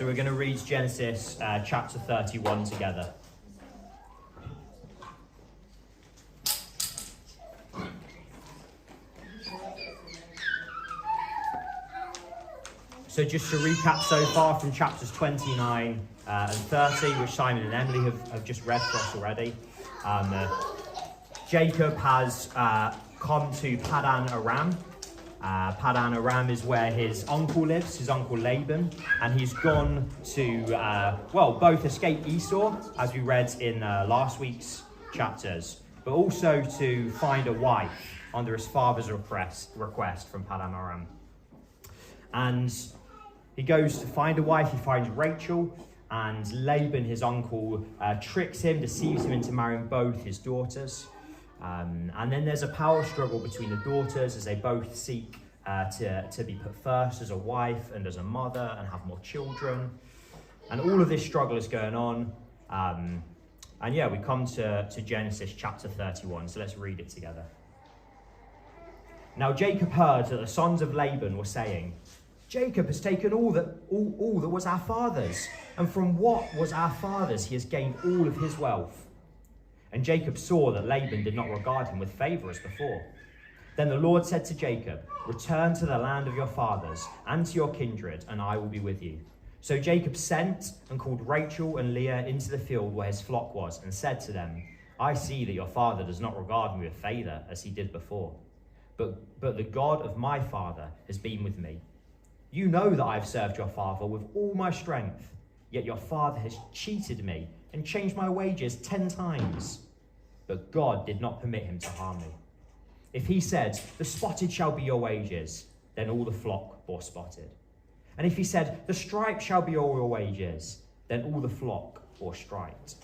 So we're going to read Genesis chapter 31 together. So just to recap so far from chapters 29 and 30, which Simon and Emily have just read for us already, Jacob has come to Padan Aram. Padan Aram is where his uncle lives, his uncle Laban, and he's gone to, both escape Esau, as we read in last week's chapters, but also to find a wife under his father's request from Padan Aram. And he goes to find a wife, he finds Rachel, and Laban, his uncle, tricks him, deceives him into marrying both his daughters. And then there's a power struggle between the daughters as they both seek to be put first as a wife and as a mother and have more children. And all of this struggle is going on. We come to Genesis chapter 31, so let's read it together. Now Jacob heard that the sons of Laban were saying, Jacob has taken all that was our father's, and from what was our father's he has gained all of his wealth. And Jacob saw that Laban did not regard him with favour as before. Then the Lord said to Jacob, return to the land of your fathers and to your kindred, and I will be with you. So Jacob sent and called Rachel and Leah into the field where his flock was, and said to them, I see that your father does not regard me with favour as he did before. But the God of my father has been with me. You know that I have served your father with all my strength, yet your father has cheated me and changed my wages 10 times. But God did not permit him to harm me. If he said, the spotted shall be your wages, then all the flock bore spotted. And if he said, the striped shall be all your wages, then all the flock bore striped.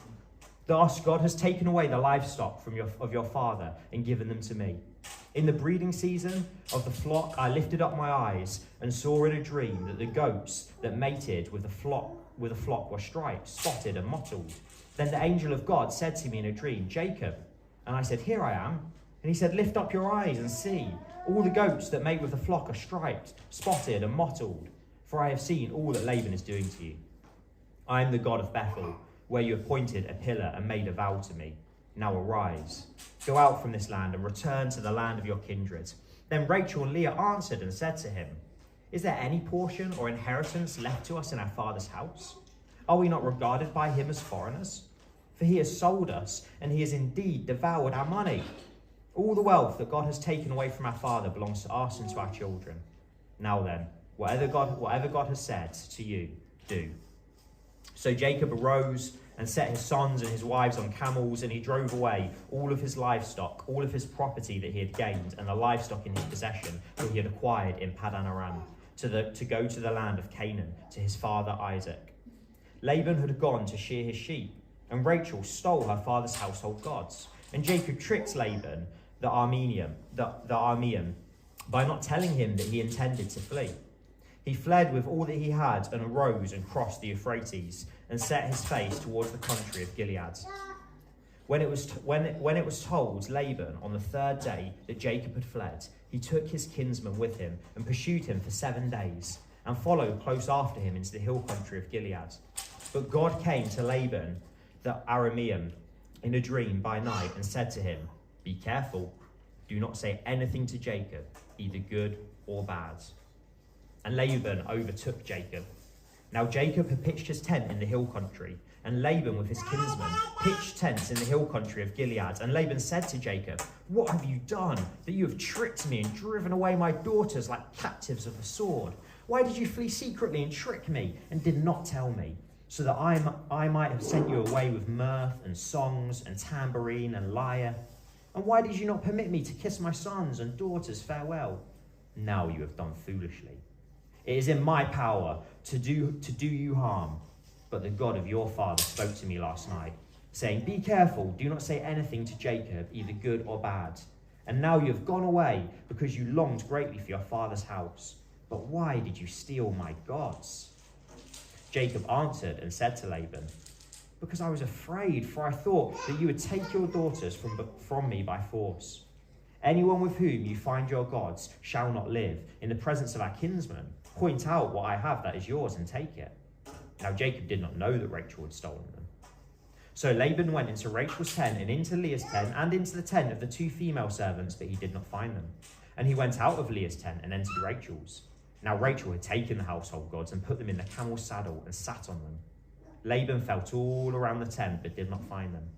Thus God has taken away the livestock of your father and given them to me. In the breeding season of the flock, I lifted up my eyes and saw in a dream that the goats that mated with the flock were striped, spotted, and mottled. Then the angel of God said to me in a dream, Jacob. And I said, here I am. And he said, lift up your eyes and see. All the goats that mate with the flock are striped, spotted, and mottled. For I have seen all that Laban is doing to you. I am the God of Bethel, where you appointed a pillar and made a vow to me. Now arise, go out from this land and return to the land of your kindred. Then Rachel and Leah answered and said to him, is there any portion or inheritance left to us in our father's house? Are we not regarded by him as foreigners? For he has sold us, and he has indeed devoured our money. All the wealth that God has taken away from our father belongs to us and to our children. Now then, whatever God has said to you, do. So Jacob arose and set his sons and his wives on camels, and he drove away all of his livestock, all of his property that he had gained, and the livestock in his possession that he had acquired in Padan Aram, to go to the land of Canaan, to his father Isaac. Laban had gone to shear his sheep, and Rachel stole her father's household gods. And Jacob tricked Laban, the Aramean, by not telling him that he intended to flee. He fled with all that he had and arose and crossed the Euphrates and set his face towards the country of Gilead. When it was told Laban on the third day that Jacob had fled, he took his kinsman with him and pursued him for 7 days and followed close after him into the hill country of Gilead. But God came to Laban, the Aramean, in a dream by night and said to him, be careful, do not say anything to Jacob, either good or bad. And Laban overtook Jacob. Now Jacob had pitched his tent in the hill country, and Laban with his kinsmen pitched tents in the hill country of Gilead. And Laban said to Jacob, what have you done, that you have tricked me and driven away my daughters like captives of the sword? Why did you flee secretly and trick me and did not tell me, so that I might have sent you away with mirth and songs and tambourine and lyre? And why did you not permit me to kiss my sons and daughters farewell? Now you have done foolishly. It is in my power to do you harm. But the God of your father spoke to me last night, saying, be careful, do not say anything to Jacob, either good or bad. And now you have gone away because you longed greatly for your father's house. But why did you steal my gods? Jacob answered and said to Laban, because I was afraid, for I thought that you would take your daughters from me by force. Anyone with whom you find your gods shall not live. In the presence of our kinsmen, point out what I have that is yours and take it. Now Jacob did not know that Rachel had stolen them. So Laban went into Rachel's tent and into Leah's tent and into the tent of the 2 female servants, but he did not find them. And he went out of Leah's tent and entered Rachel's. Now Rachel had taken the household gods and put them in the camel's saddle and sat on them. Laban felt all around the tent, but did not find them.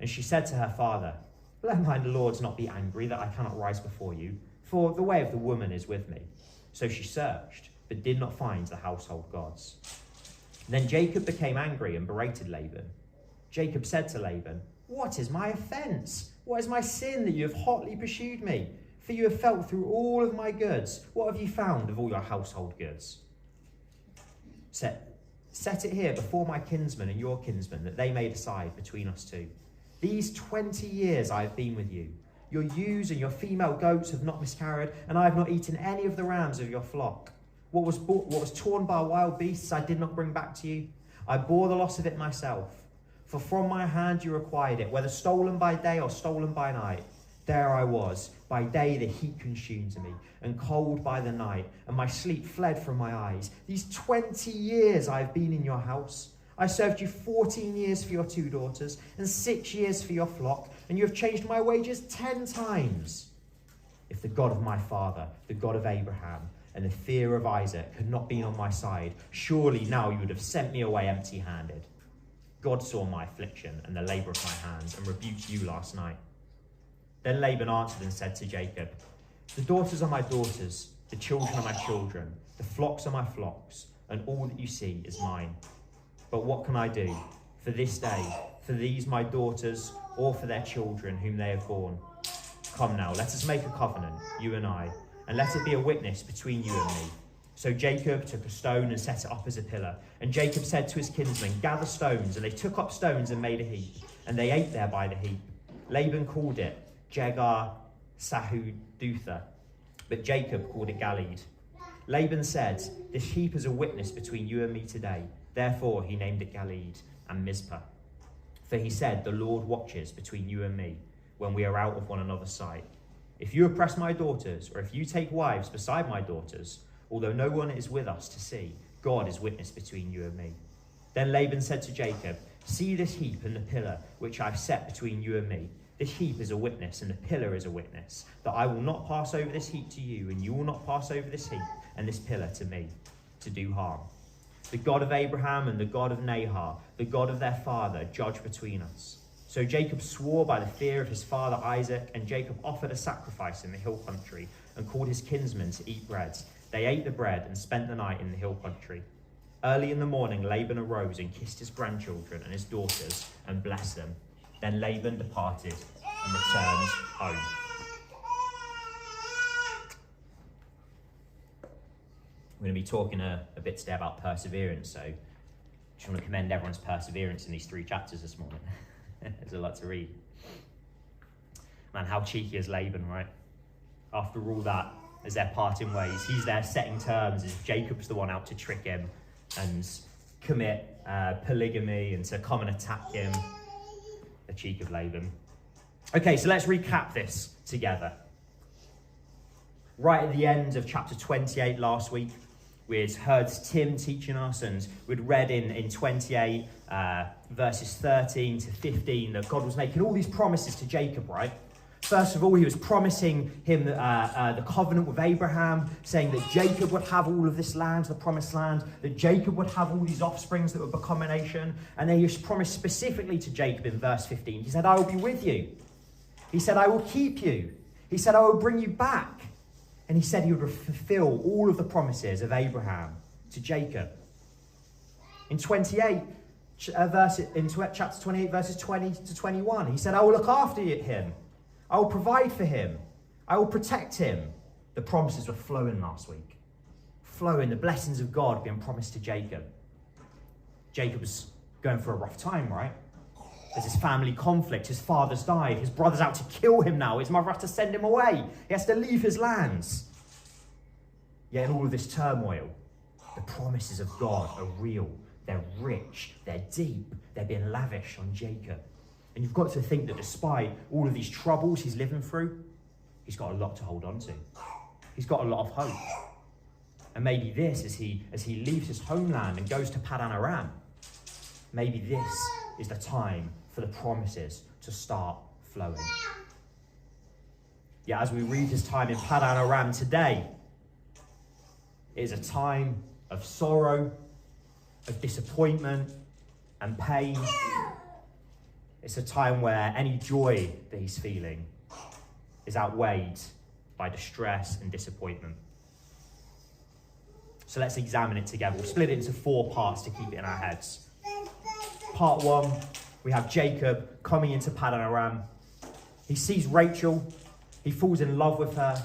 And she said to her father, "Let my lord not be angry that I cannot rise before you, for the way of the woman is with me." So she searched, but did not find the household gods. Then Jacob became angry and berated Laban. Jacob said to Laban, "What is my offence? What is my sin that you have hotly pursued me? For you have felt through all of my goods. What have you found of all your household goods? Set it here before my kinsman and your kinsman, that they may decide between us two. These 20 years I have been with you. Your ewes and your female goats have not miscarried, and I have not eaten any of the rams of your flock. What was torn by wild beasts I did not bring back to you. I bore the loss of it myself. For from my hand you acquired it, whether stolen by day or stolen by night. There I was. By day the heat consumed me, and cold by the night, and my sleep fled from my eyes. These 20 years I have been in your house. I served you 14 years for your 2 daughters, and 6 years for your flock, and you have changed my wages 10 times. If the God of my father, the God of Abraham, and the fear of Isaac had not been on my side, surely now you would have sent me away empty-handed. God saw my affliction and the labour of my hands, and rebuked you last night." Then Laban answered and said to Jacob, "The daughters are my daughters, the children are my children, the flocks are my flocks, and all that you see is mine. But what can I do for this day, for these my daughters, or for their children whom they have borne? Come now, let us make a covenant, you and I, and let it be a witness between you and me." So Jacob took a stone and set it up as a pillar. And Jacob said to his kinsmen, "Gather stones." And they took up stones and made a heap. And they ate there by the heap. Laban called it Jegar Sahudutha, but Jacob called it Galeed. Laban said, "This heap is a witness between you and me today." Therefore he named it Galeed and Mizpah. For he said, "The Lord watches between you and me when we are out of one another's sight. If you oppress my daughters, or if you take wives beside my daughters, although no one is with us to see, God is witness between you and me." Then Laban said to Jacob, "See this heap and the pillar which I have set between you and me. This heap is a witness, and the pillar is a witness, that I will not pass over this heap to you, and you will not pass over this heap and this pillar to me, to do harm. The God of Abraham and the God of Nahor, the God of their father, judge between us." So Jacob swore by the fear of his father Isaac, and Jacob offered a sacrifice in the hill country, and called his kinsmen to eat bread. They ate the bread and spent the night in the hill country. Early in the morning, Laban arose and kissed his grandchildren and his daughters and blessed them. Then Laban departed and returned home. We're going to be talking a bit today about perseverance, so I just want to commend everyone's perseverance in these 3 chapters this morning. There's a lot to read. Man, how cheeky is Laban, right? After all that, as they're parting ways, he's there setting terms as if Jacob's the one out to trick him and commit polygamy and to come and attack him. The cheek of Laban. Okay, so let's recap this together. Right at the end of chapter 28 last week, we'd heard Tim teaching us, and we'd read in 28 verses 13 to 15 that God was making all these promises to Jacob, right? First of all, he was promising him the covenant with Abraham, saying that Jacob would have all of this land, the promised land, that Jacob would have all these offsprings that would become a nation. And then he promised specifically to Jacob in verse 15. He said, "I will be with you." He said, "I will keep you." He said, "I will bring you back." And he said he would fulfill all of the promises of Abraham to Jacob. In chapter 28, verses 20 to 21, he said, "I will look after him. I will provide for him. I will protect him." The promises were flowing last week. Flowing, the blessings of God being promised to Jacob. Jacob's going for a rough time, right? There's his family conflict. His father's died. His brother's out to kill him now. His mother has to send him away. He has to leave his lands. Yet in all of this turmoil, the promises of God are real. They're rich. They're deep. They're being lavished on Jacob. And you've got to think that despite all of these troubles he's living through, he's got a lot to hold on to. He's got a lot of hope. And maybe this, as he leaves his homeland and goes to Paddan Aram, maybe this is the time for the promises to start flowing. Yeah, as we read his time in Paddan Aram today, it is a time of sorrow, of disappointment and pain. It's a time where any joy that he's feeling is outweighed by distress and disappointment. So let's examine it together. We'll split it into 4 parts to keep it in our heads. Part 1, we have Jacob coming into Paddan Aram. He sees Rachel. He falls in love with her.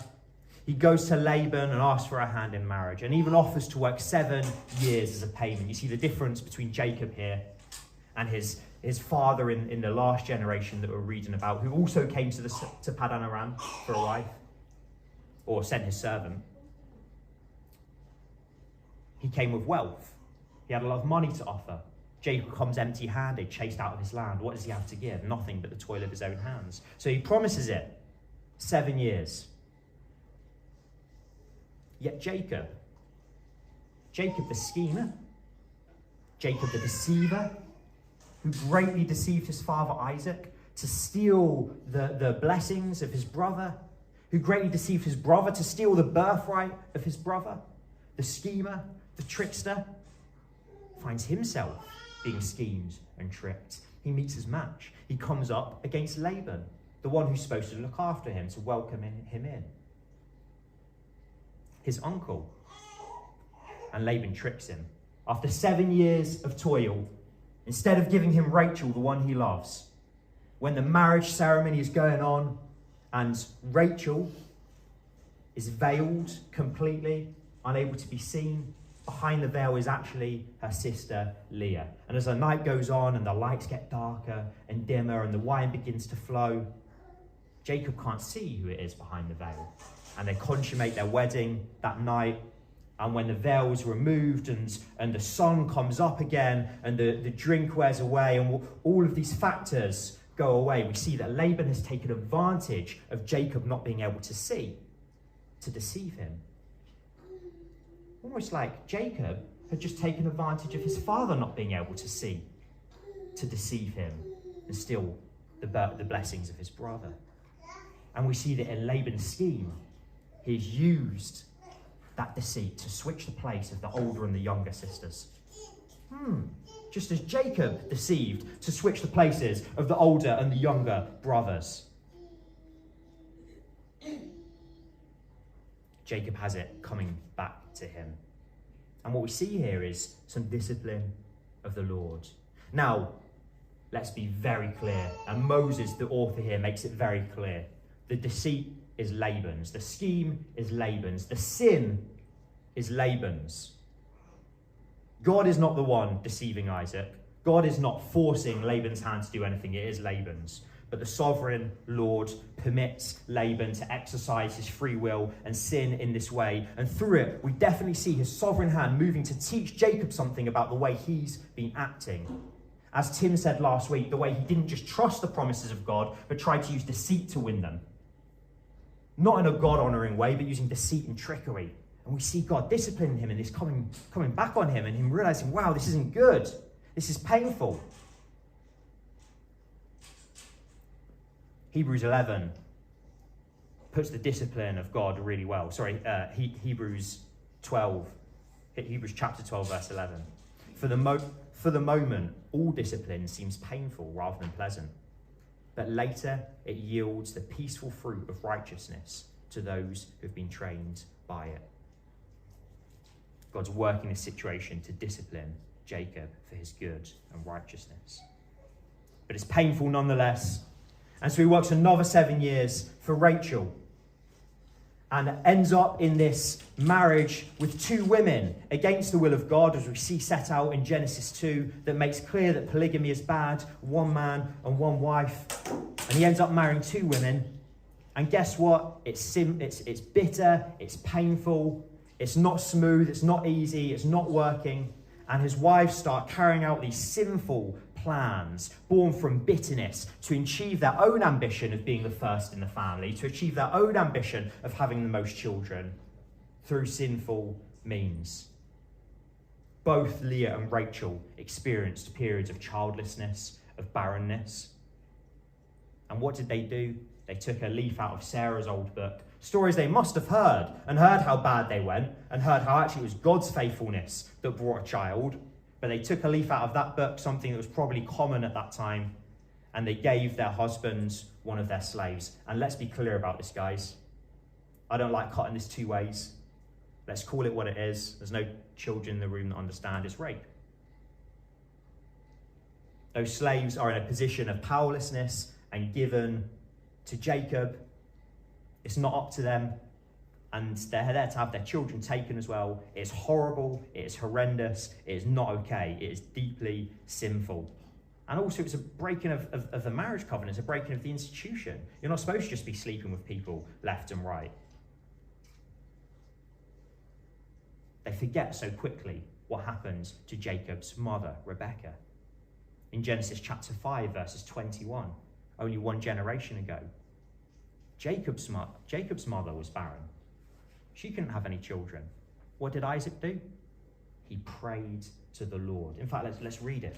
He goes to Laban and asks for her hand in marriage, and even offers to work 7 years as a payment. You see the difference between Jacob here and his father in the last generation that we're reading about, who also came to Paddan Aram for a wife, or sent his servant. He came with wealth. He had a lot of money to offer. Jacob comes empty-handed, chased out of his land. What does he have to give? Nothing but the toil of his own hands. So he promises it. 7 years. Yet Jacob the schemer, Jacob the deceiver, who greatly deceived his father Isaac to steal the blessings of his brother, who greatly deceived his brother to steal the birthright of his brother, the schemer, the trickster, finds himself being schemed and tricked. He meets his match. He comes up against Laban, the one who's supposed to look after him, to welcome him in. His uncle. And Laban tricks him. After 7 years of toil, instead of giving him Rachel, the one he loves, when the marriage ceremony is going on and Rachel is veiled completely, unable to be seen, behind the veil is actually her sister Leah. And as the night goes on and the lights get darker and dimmer and the wine begins to flow, Jacob can't see who it is behind the veil. And they consummate their wedding that night. And when the veil is removed and the sun comes up again and the drink wears away and all of these factors go away, we see that Laban has taken advantage of Jacob not being able to see, to deceive him. Almost like Jacob had just taken advantage of his father not being able to see, to deceive him and steal the blessings of his brother. And we see that in Laban's scheme, he's used that deceit to switch the place of the older and the younger sisters. Just as Jacob deceived to switch the places of the older and the younger brothers. Jacob has it coming back to him. And what we see here is some discipline of the Lord. Now, let's be very clear. And Moses, the author here, makes it very clear. The deceit is Laban's. The scheme is Laban's. The sin is Laban's. God is not the one deceiving Isaac. God is not forcing Laban's hand to do anything. It is Laban's. But the sovereign Lord permits Laban to exercise his free will and sin in this way. And through it, we definitely see his sovereign hand moving to teach Jacob something about the way he's been acting. As Tim said last week, the way he didn't just trust the promises of God, but tried to use deceit to win them. Not in a God-honouring way, but using deceit and trickery. And we see God disciplining him and this coming back on him and him realising, wow, this isn't good. This is painful. Hebrews 11 puts the discipline of God really well. Hebrews chapter 12, verse 11. For the moment, all discipline seems painful rather than pleasant. But later it yields the peaceful fruit of righteousness to those who've been trained by it. God's working this situation to discipline Jacob for his good and righteousness. But it's painful nonetheless. And so he works another 7 years for Rachel and ends up in this marriage with 2 women against the will of God, as we see set out in Genesis 2, that makes clear that polygamy is bad, 1 man and 1 wife. And he ends up marrying 2 women. And guess what? It's bitter, it's painful, it's not smooth, it's not easy, it's not working. And his wives start carrying out these sinful plans born from bitterness to achieve their own ambition of being the first in the family, to achieve their own ambition of having the most children through sinful means. Both Leah and Rachel experienced periods of childlessness, of barrenness. And what did they do? They took a leaf out of Sarah's old book, stories they must have heard, and heard how bad they went, and heard how actually it was God's faithfulness that brought a child. But they took a leaf out of that book, something that was probably common at that time, and they gave their husbands one of their slaves. And let's be clear about this, guys. I don't like cutting this two ways. Let's call it what it is. There's no children in the room that understand. It's rape. Those slaves are in a position of powerlessness and given to Jacob. It's not up to them. And they're there to have their children taken as well. It's horrible. It is horrendous. It is not okay. It is deeply sinful. And also it's a breaking of the marriage covenant. It's a breaking of the institution. You're not supposed to just be sleeping with people left and right. They forget so quickly what happened to Jacob's mother, Rebekah. In Genesis chapter 5, verses 21, only one generation ago, Jacob's mother was barren. She couldn't have any children. What did Isaac do? He prayed to the Lord. In fact, let's read it.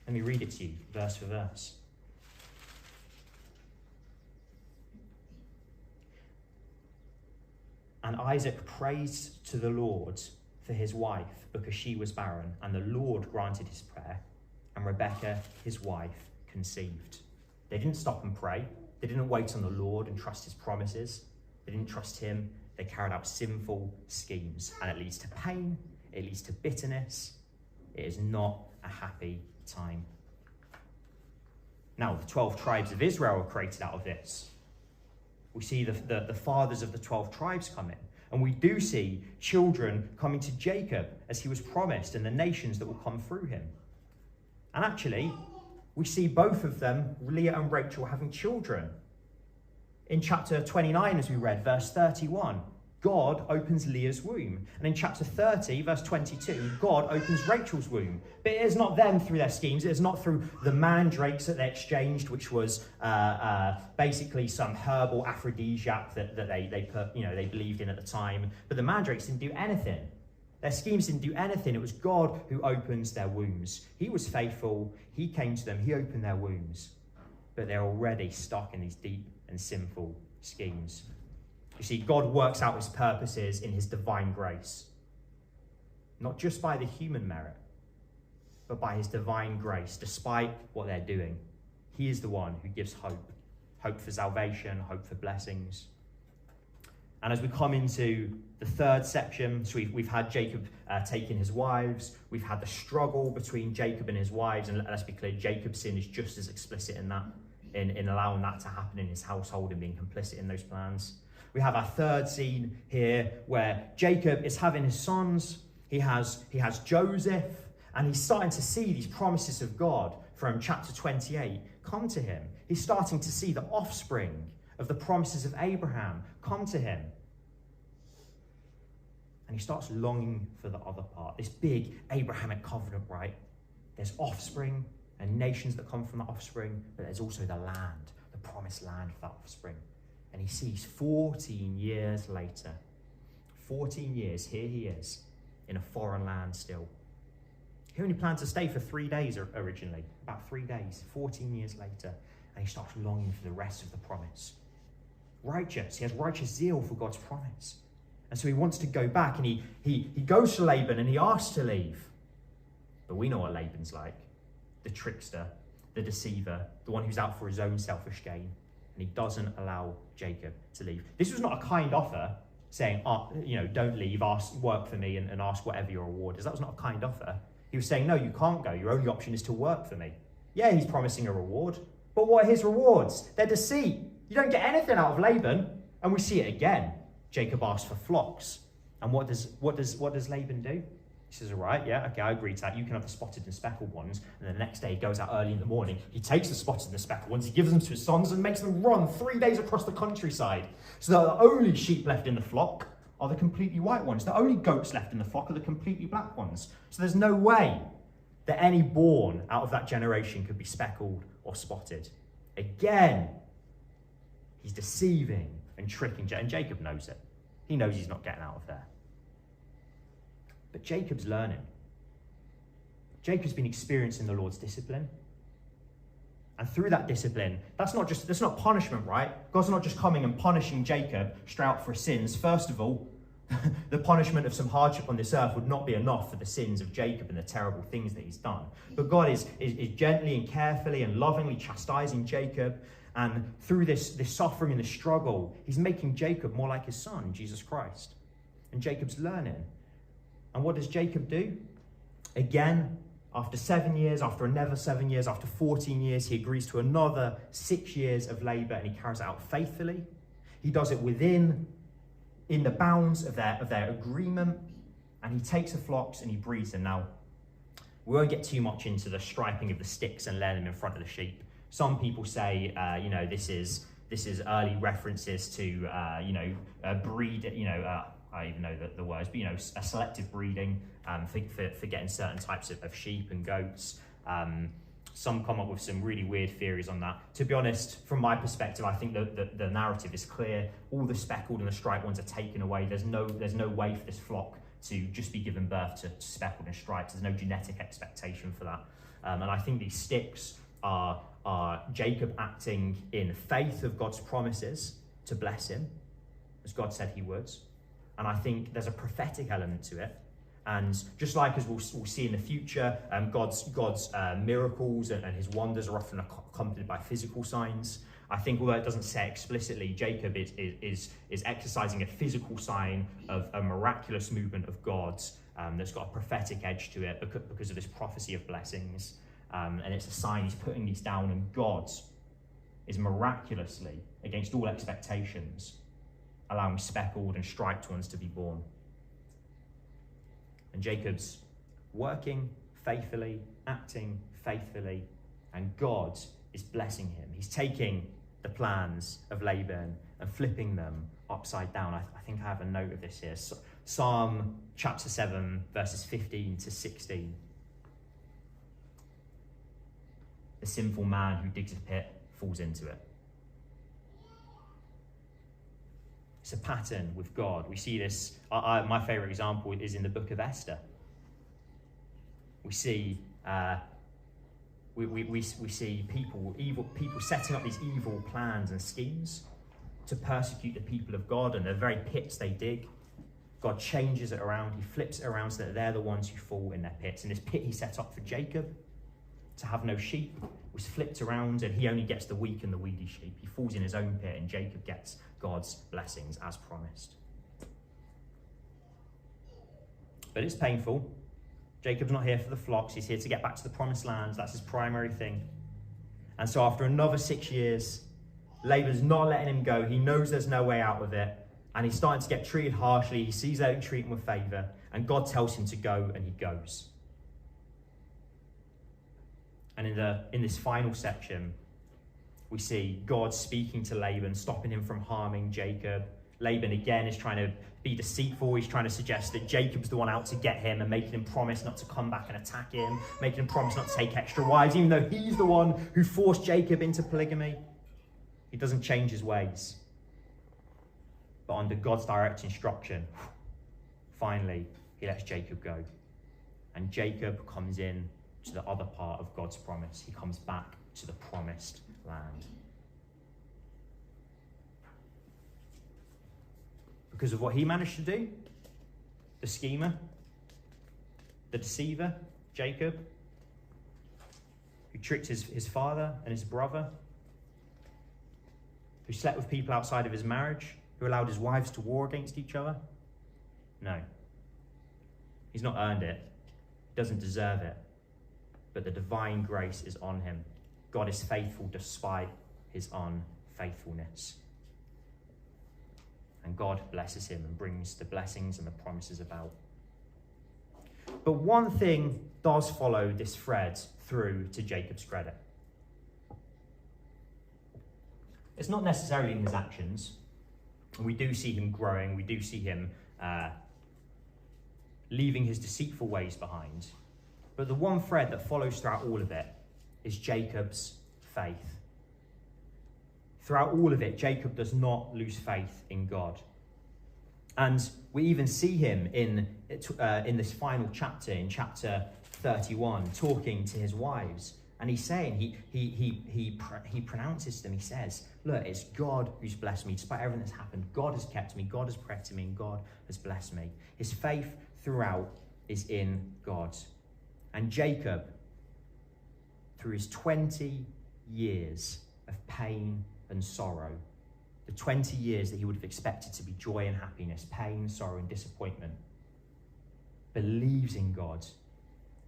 Let me read it to you, verse for verse. And Isaac praised to the Lord for his wife because she was barren, and the Lord granted his prayer, and Rebekah, his wife, conceived. They didn't stop and pray. They didn't wait on the Lord and trust his promises. They didn't trust him. They carried out sinful schemes, and it leads to pain. It leads to bitterness. It is not a happy time. Now, the 12 tribes of Israel are created out of this. We see the fathers of the 12 tribes come in. And we do see children coming to Jacob as he was promised, and the nations that will come through him. And actually, we see both of them, Leah and Rachel, having children. In chapter 29, as we read, verse 31, God opens Leah's womb. And in chapter 30, verse 22, God opens Rachel's womb. But it is not them through their schemes. It is not through the mandrakes that they exchanged, which was basically some herbal aphrodisiac that they put, they believed in at the time. But the mandrakes didn't do anything. Their schemes didn't do anything. It was God who opens their wombs. He was faithful. He came to them. He opened their wombs. But they're already stuck in these deep and sinful schemes. You see, God works out his purposes in his divine grace. Not just by the human merit, but by his divine grace, despite what they're doing. He is the one who gives hope. Hope for salvation, hope for blessings. And as we come into the third section, so we've had Jacob taking his wives. We've had the struggle between Jacob and his wives. And let's be clear, Jacob's sin is just as explicit in that, in allowing that to happen in his household and being complicit in those plans. We have our third scene here where Jacob is having his sons. He has Joseph, and he's starting to see these promises of God from chapter 28 come to him. He's starting to see the offspring of the promises of Abraham come to him. And he starts longing for the other part, this big Abrahamic covenant, right? There's offspring and nations that come from that offspring, but there's also the land, the promised land for that offspring. And he sees 14 years later, 14 years, here he is, in a foreign land still. He only planned to stay for 3 days originally, about 3 days, 14 years later, and he starts longing for the rest of the promise. Righteous, he has righteous zeal for God's promise. And so he wants to go back, and he goes to Laban and he asks to leave. But we know what Laban's like, the trickster, the deceiver, the one who's out for his own selfish gain. And he doesn't allow Jacob to leave. This was not a kind offer saying, don't leave, work for me and ask whatever your reward is. That was not a kind offer. He was saying, no, you can't go. Your only option is to work for me. Yeah, he's promising a reward. But what are his rewards? They're deceit. You don't get anything out of Laban. And we see it again. Jacob asks for flocks. And what does Laban do? He says, all right, yeah, okay, I agree to that. You can have the spotted and speckled ones. And then the next day he goes out early in the morning. He takes the spotted and the speckled ones. He gives them to his sons and makes them run 3 days across the countryside. So that the only sheep left in the flock are the completely white ones. The only goats left in the flock are the completely black ones. So there's no way that any born out of that generation could be speckled or spotted. Again, he's deceiving and tricking. And Jacob knows it. He knows he's not getting out of there. But Jacob's learning. Jacob's been experiencing the Lord's discipline. And through that discipline, that's not punishment, right? God's not just coming and punishing Jacob straight out for his sins. First of all, the punishment of some hardship on this earth would not be enough for the sins of Jacob and the terrible things that he's done. But God is gently and carefully and lovingly chastising Jacob. And through this suffering and this struggle, he's making Jacob more like his son, Jesus Christ. And Jacob's learning. And what does Jacob do? Again, after 7 years, after another 7 years, after 14 years, he agrees to another 6 years of labour, and he carries it out faithfully. He does it in the bounds of their agreement, and he takes the flocks and he breeds them. Now, we won't get too much into the striping of the sticks and laying them in front of the sheep. Some people say, this is early references to, breed, I don't even know the words, but, a selective breeding for getting certain types of sheep and goats. Some come up with some really weird theories on that. To be honest, from my perspective, I think the narrative is clear. All the speckled and the striped ones are taken away. There's no way for this flock to just be given birth to speckled and striped. There's no genetic expectation for that. And I think these sticks are Jacob acting in faith of God's promises to bless him, as God said he would. And I think there's a prophetic element to it. And just like as we'll see in the future, God's miracles and his wonders are often accompanied by physical signs. I think although it doesn't say explicitly, Jacob is exercising a physical sign of a miraculous movement of God that's got a prophetic edge to it because of this prophecy of blessings. And it's a sign he's putting these down, and God is miraculously, against all expectations, allowing speckled and striped ones to be born. And Jacob's working faithfully, acting faithfully, and God is blessing him. He's taking the plans of Laban and flipping them upside down. I think I have a note of this here. Psalm chapter 7, verses 15 to 16. The sinful man who digs a pit falls into it. It's a pattern with God. We see this. My favourite example is in the book of Esther. We see we see evil people setting up these evil plans and schemes to persecute the people of God, and the very pits they dig, God changes it around. He flips it around so that they're the ones who fall in their pits. And this pit he set up for Jacob to have no sheep was flipped around, and he only gets the weak and the weedy sheep. He falls in his own pit, and Jacob gets God's blessings as promised. But it's painful. Jacob's not here for the flocks. He's here to get back to the promised land. That's his primary thing. And so after another 6 years, Laban's not letting him go. He knows there's no way out of it. And he's starting to get treated harshly. He sees they don't treat him with favour. And God tells him to go, and he goes. And in this final section, we see God speaking to Laban, stopping him from harming Jacob. Laban again is trying to be deceitful. He's trying to suggest that Jacob's the one out to get him and making him promise not to come back and attack him, making him promise not to take extra wives, even though he's the one who forced Jacob into polygamy. He doesn't change his ways. But under God's direct instruction, finally, he lets Jacob go. And Jacob comes in to the other part of God's promise. He comes back to the promised land. Because of what he managed to do, the schemer, the deceiver, Jacob, who tricked his father and his brother, who slept with people outside of his marriage, who allowed his wives to war against each other. No. He's not earned it. He doesn't deserve it. But the divine grace is on him. God is faithful despite his unfaithfulness. And God blesses him and brings the blessings and the promises about. But one thing does follow this thread through to Jacob's credit. It's not necessarily in his actions. We do see him growing. We do see him leaving his deceitful ways behind. But the one thread that follows throughout all of it is Jacob's faith. Throughout all of it, Jacob does not lose faith in God. And we even see him in this final chapter, in chapter 31, talking to his wives. And he's saying, he pronounces them, he says, look, it's God who's blessed me. Despite everything that's happened, God has kept me, God has protected me, and God has blessed me. His faith throughout is in God. And Jacob, through his 20 years of pain and sorrow, the 20 years that he would have expected to be joy and happiness, pain, sorrow, and disappointment, believes in God.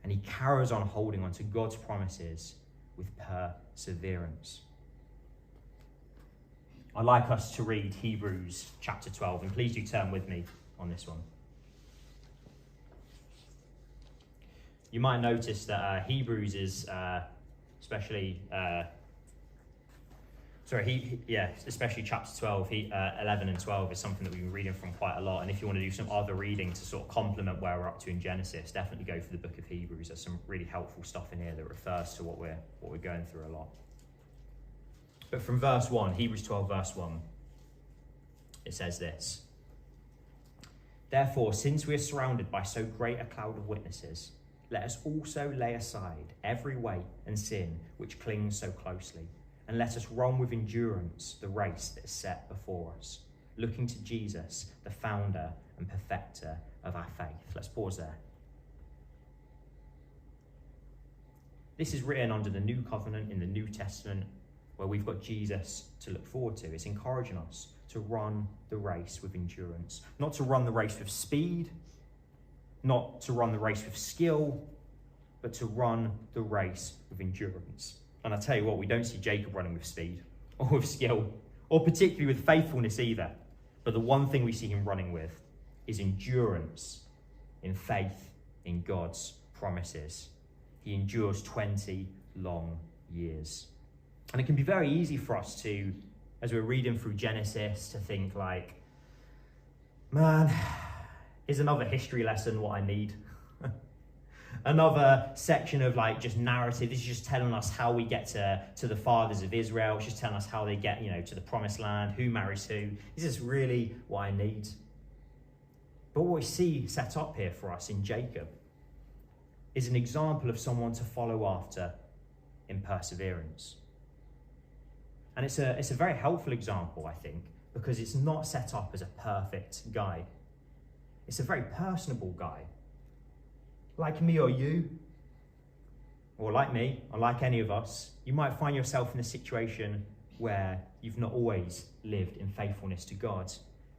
And he carries on holding on to God's promises with perseverance. I'd like us to read Hebrews chapter 12, and please do turn with me on this one. You might notice that Hebrews is especially chapter 12, 11 and 12 is something that we've been reading from quite a lot. And if you want to do some other reading to sort of complement where we're up to in Genesis, definitely go for the book of Hebrews. There's some really helpful stuff in here that refers to what we're going through a lot. But from verse 1, Hebrews 12, verse 1, it says this: "Therefore, since we are surrounded by so great a cloud of witnesses, let us also lay aside every weight and sin which clings so closely, and let us run with endurance the race that is set before us, looking to Jesus, the founder and perfecter of our faith." Let's pause there. This is written under the new covenant in the New Testament, where we've got Jesus to look forward to. It's encouraging us to run the race with endurance, not to run the race with speed, not to run the race with skill, but to run the race with endurance. And I tell you what, we don't see Jacob running with speed or with skill, or particularly with faithfulness either. But the one thing we see him running with is endurance in faith in God's promises. He endures 20 long years. And it can be very easy for us to, as we're reading through Genesis, to think like, man, is another history lesson what I need? Another section of like just narrative. This is just telling us how we get to the fathers of Israel. It's just telling us how they get, to the promised land, who marries who. Is this really what I need? But what we see set up here for us in Jacob is an example of someone to follow after in perseverance. And it's a very helpful example, I think, because it's not set up as a perfect guy. It's a very personable guy. Like me or you, or like me, or like any of us, you might find yourself in a situation where you've not always lived in faithfulness to God.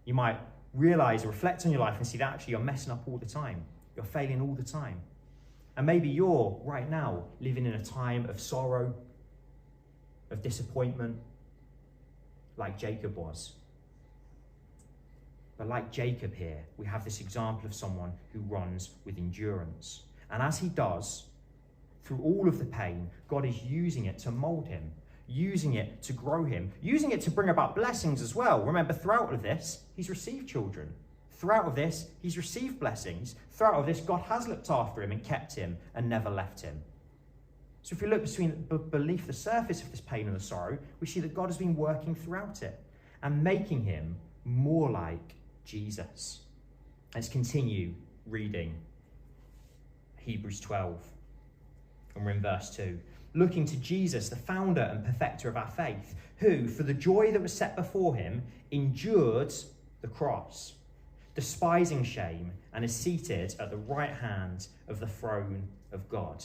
You might realize, reflect on your life and see that actually you're messing up all the time. You're failing all the time. And maybe you're right now living in a time of sorrow, of disappointment, like Jacob was. But like Jacob here, we have this example of someone who runs with endurance. And as he does, through all of the pain, God is using it to mold him, using it to grow him, using it to bring about blessings as well. Remember, throughout of this, he's received children. Throughout of this, he's received blessings. Throughout of this, God has looked after him and kept him and never left him. So if we look beneath the surface of this pain and the sorrow, we see that God has been working throughout it and making him more like Jesus. Let's continue reading Hebrews 12. And we're in verse 2. "Looking to Jesus, the founder and perfecter of our faith, who, for the joy that was set before him, endured the cross, despising shame, and is seated at the right hand of the throne of God.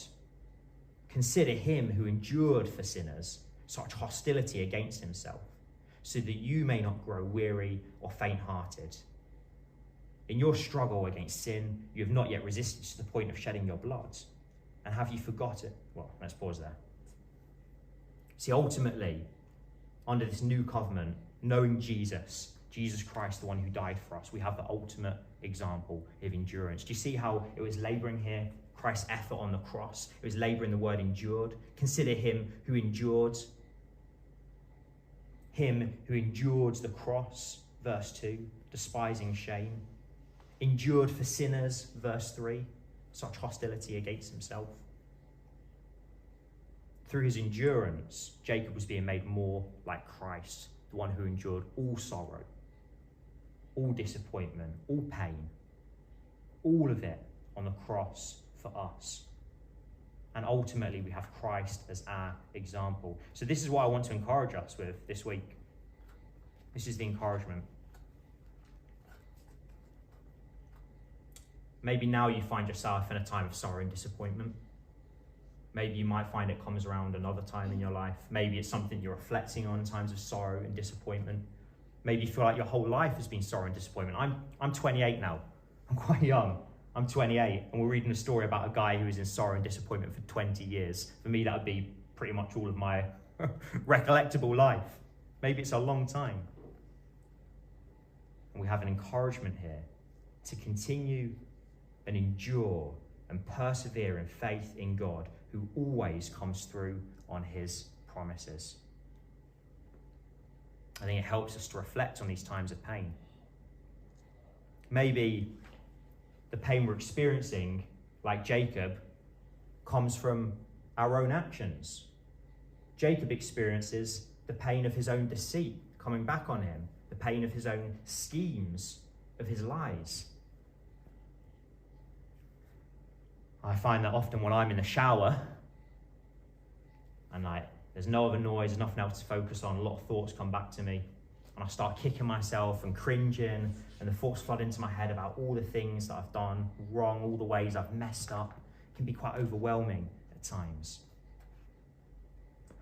Consider him who endured for sinners such hostility against himself, so that you may not grow weary or faint-hearted. In your struggle against sin, you have not yet resisted to the point of shedding your blood. And have you forgotten?" Well, let's pause there. See, ultimately, under this new covenant, knowing Jesus Christ, the one who died for us, we have the ultimate example of endurance. Do you see how it was labouring here? Christ's effort on the cross. It was labouring the word endured. Consider him who endured. Him who endured the cross, verse 2, despising shame. Endured for sinners, verse 3, such hostility against himself. Through his endurance, Jacob was being made more like Christ, the one who endured all sorrow, all disappointment, all pain, all of it on the cross for us. And ultimately, we have Christ as our example. So this is what I want to encourage us with this week. This is the encouragement. Maybe now you find yourself in a time of sorrow and disappointment. Maybe you might find it comes around another time in your life. Maybe it's something you're reflecting on, times of sorrow and disappointment. Maybe you feel like your whole life has been sorrow and disappointment. I'm 28 now. I'm quite young. I'm 28, and we're reading a story about a guy who was in sorrow and disappointment for 20 years. For me, that would be pretty much all of my recollectable life. Maybe it's a long time. And we have an encouragement here to continue and endure and persevere in faith in God, who always comes through on his promises. I think it helps us to reflect on these times of pain. Maybe the pain we're experiencing, like Jacob, comes from our own actions. Jacob experiences the pain of his own deceit coming back on him, the pain of his own schemes, of his lies. I find that often when I'm in the shower and there's no other noise, there's nothing else to focus on, a lot of thoughts come back to me, and I start kicking myself and cringing, and the thoughts flood into my head about all the things that I've done wrong, all the ways I've messed up. It can be quite overwhelming at times.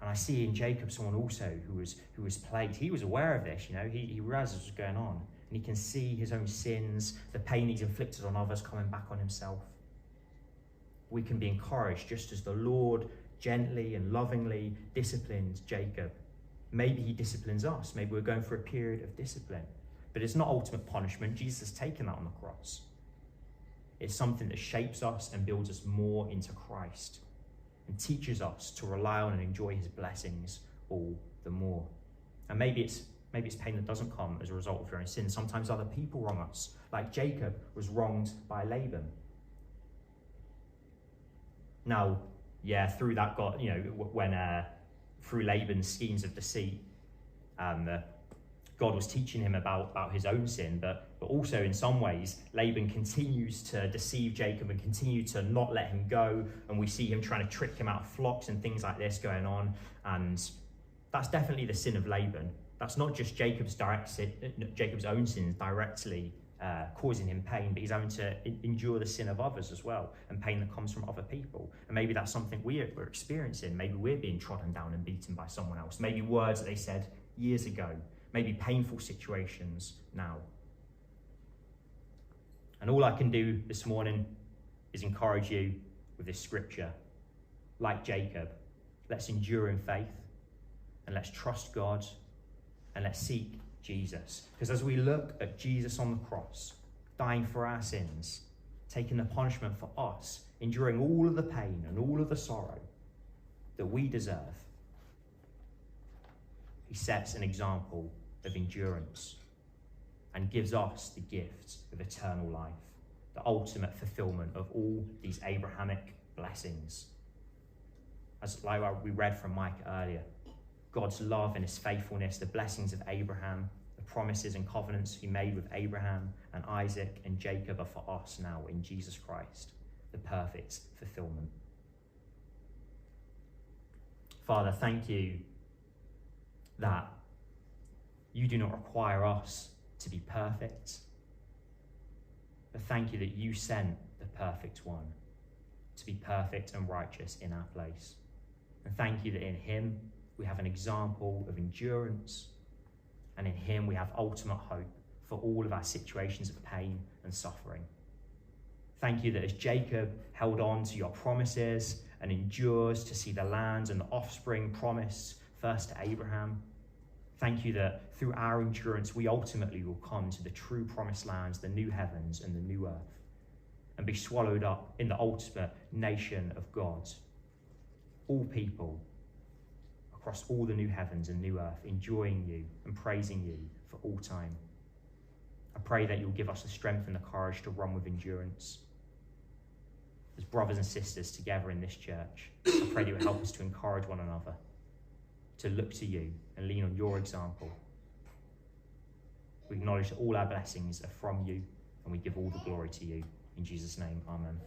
And I see in Jacob someone also who was plagued. He was aware of this, he realizes what's going on, and he can see his own sins, the pain he's inflicted on others coming back on himself. We can be encouraged just as the Lord gently and lovingly disciplines Jacob. Maybe he disciplines us. Maybe we're going through a period of discipline. But it's not ultimate punishment. Jesus has taken that on the cross. It's something that shapes us and builds us more into Christ and teaches us to rely on and enjoy his blessings all the more. And maybe it's pain that doesn't come as a result of your own sin. Sometimes other people wrong us, like Jacob was wronged by Laban. Now, through that God, through Laban's schemes of deceit, God was teaching him about his own sin, but also in some ways, Laban continues to deceive Jacob and continue to not let him go, and we see him trying to trick him out of flocks and things like this going on, and that's definitely the sin of Laban. That's not just Jacob's own sins directly causing him pain, but he's having to endure the sin of others as well, and pain that comes from other people. And maybe that's something we're experiencing. Maybe we're being trodden down and beaten by someone else. Maybe words that they said years ago. Maybe painful situations now. And all I can do this morning is encourage you with this scripture. Like Jacob, let's endure in faith, and let's trust God, and let's seek Jesus. Because as we look at Jesus on the cross, dying for our sins, taking the punishment for us, enduring all of the pain and all of the sorrow that we deserve, he sets an example of endurance and gives us the gift of eternal life, the ultimate fulfillment of all these Abrahamic blessings. As like we read from Mike earlier, God's love and his faithfulness, the blessings of Abraham, the promises and covenants he made with Abraham and Isaac and Jacob are for us now in Jesus Christ, the perfect fulfillment. Father, thank you that you do not require us to be perfect, but thank you that you sent the perfect one to be perfect and righteous in our place. And thank you that in him we have an example of endurance, and in him we have ultimate hope for all of our situations of pain and suffering. Thank you that as Jacob held on to your promises and endures to see the land and the offspring promised first to Abraham, thank you that through our endurance we ultimately will come to the true promised lands, the new heavens and the new earth, and be swallowed up in the ultimate nation of God. All people across all the new heavens and new earth, enjoying you and praising you for all time. I pray that you'll give us the strength and the courage to run with endurance. As brothers and sisters together in this church, I pray that you'll help us to encourage one another, to look to you and lean on your example. We acknowledge that all our blessings are from you, and we give all the glory to you. In Jesus' name, amen.